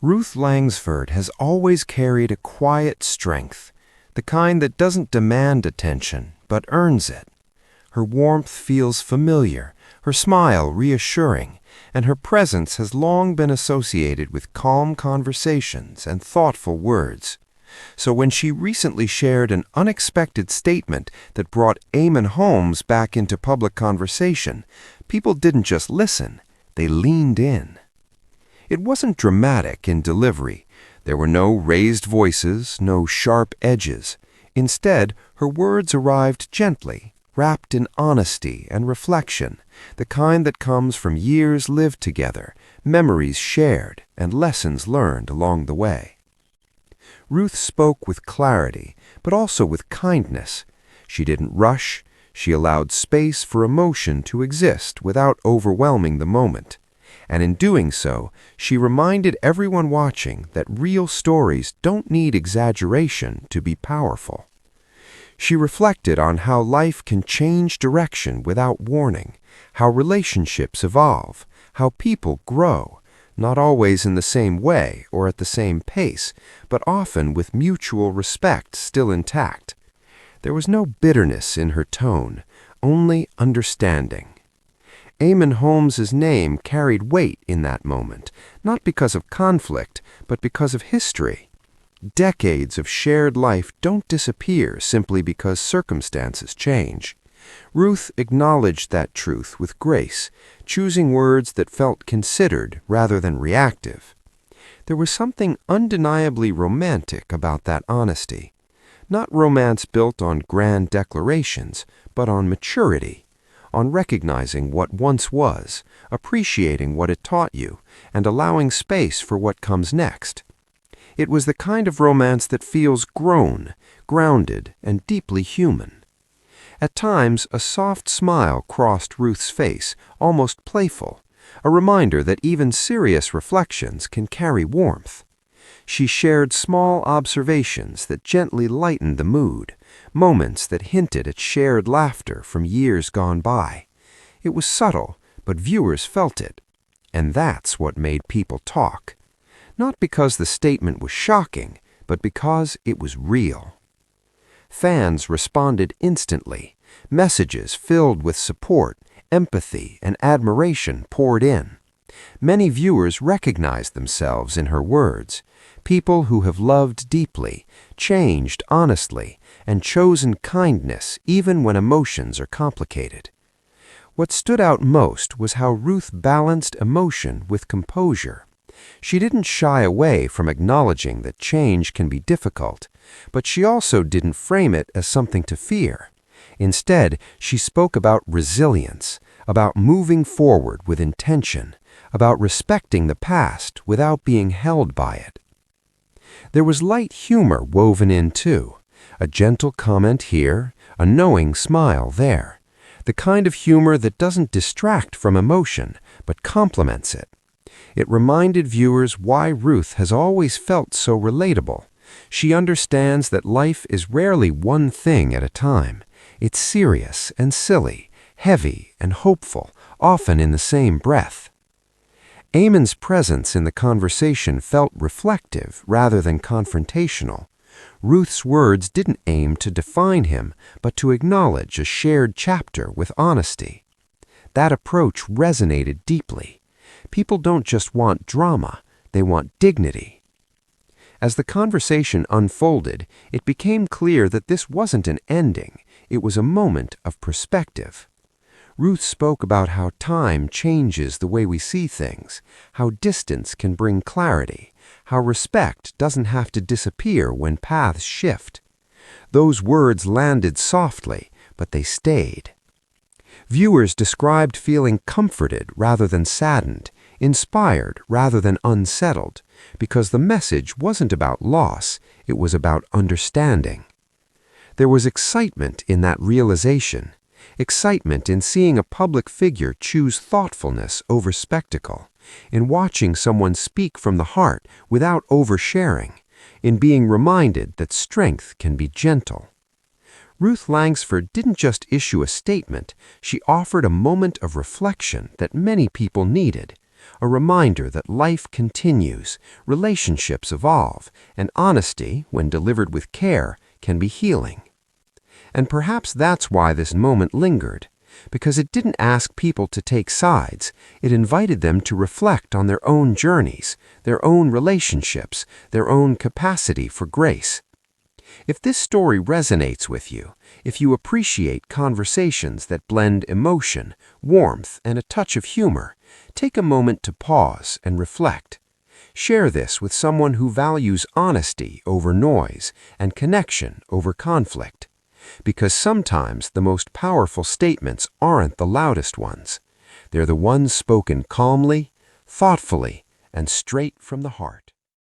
Ruth Langsford has always carried a quiet strength, the kind that doesn't demand attention, but earns it. Her warmth feels familiar, her smile reassuring, and her presence has long been associated with calm conversations and thoughtful words. So when she recently shared an unexpected statement that brought Eamonn Holmes back into public conversation, people didn't just listen, they leaned in. It wasn't dramatic in delivery. There were no raised voices, no sharp edges. Instead, her words arrived gently, wrapped in honesty and reflection, the kind that comes from years lived together, memories shared, and lessons learned along the way. Ruth spoke with clarity, but also with kindness. She didn't rush. She allowed space for emotion to exist without overwhelming the moment. And in doing so, she reminded everyone watching that real stories don't need exaggeration to be powerful. She reflected on how life can change direction without warning, how relationships evolve, how people grow, not always in the same way or at the same pace, but often with mutual respect still intact. There was no bitterness in her tone, only understanding. Eamonn Holmes's name carried weight in that moment, not because of conflict, but because of history. Decades of shared life don't disappear simply because circumstances change. Ruth acknowledged that truth with grace, choosing words that felt considered rather than reactive. There was something undeniably romantic about that honesty. Not romance built on grand declarations, but on maturity, on recognizing what once was, appreciating what it taught you, and allowing space for what comes next. It was the kind of romance that feels grown, grounded, and deeply human. At times, a soft smile crossed Ruth's face, almost playful, a reminder that even serious reflections can carry warmth. She shared small observations that gently lightened the mood, moments that hinted at shared laughter from years gone by. It was subtle, but viewers felt it. And that's what made people talk. Not because the statement was shocking, but because it was real. Fans responded instantly. Messages filled with support, empathy, and admiration poured in. Many viewers recognized themselves in her words. People who have loved deeply, changed honestly, and chosen kindness even when emotions are complicated. What stood out most was how Ruth balanced emotion with composure. She didn't shy away from acknowledging that change can be difficult, but she also didn't frame it as something to fear. Instead, she spoke about resilience, about moving forward with intention, about respecting the past without being held by it. There was light humor woven in, too, a gentle comment here, a knowing smile there, the kind of humor that doesn't distract from emotion, but complements it. It reminded viewers why Ruth has always felt so relatable. She understands that life is rarely one thing at a time. It's serious and silly, heavy and hopeful, often in the same breath. Eamonn's presence in the conversation felt reflective rather than confrontational. Ruth's words didn't aim to define him, but to acknowledge a shared chapter with honesty. That approach resonated deeply. People don't just want drama, they want dignity. As the conversation unfolded, it became clear that this wasn't an ending, it was a moment of perspective. Ruth spoke about how time changes the way we see things, how distance can bring clarity, how respect doesn't have to disappear when paths shift. Those words landed softly, but they stayed. Viewers described feeling comforted rather than saddened, inspired rather than unsettled, because the message wasn't about loss, it was about understanding. There was excitement in that realization, excitement in seeing a public figure choose thoughtfulness over spectacle, in watching someone speak from the heart without oversharing, in being reminded that strength can be gentle. Ruth Langsford didn't just issue a statement, she offered a moment of reflection that many people needed, a reminder that life continues, relationships evolve, and honesty, when delivered with care, can be healing. And perhaps that's why this moment lingered, because it didn't ask people to take sides. It invited them to reflect on their own journeys, their own relationships, their own capacity for grace. If this story resonates with you, if you appreciate conversations that blend emotion, warmth, and a touch of humor, take a moment to pause and reflect. Share this with someone who values honesty over noise and connection over conflict. Because sometimes the most powerful statements aren't the loudest ones. They're the ones spoken calmly, thoughtfully, and straight from the heart.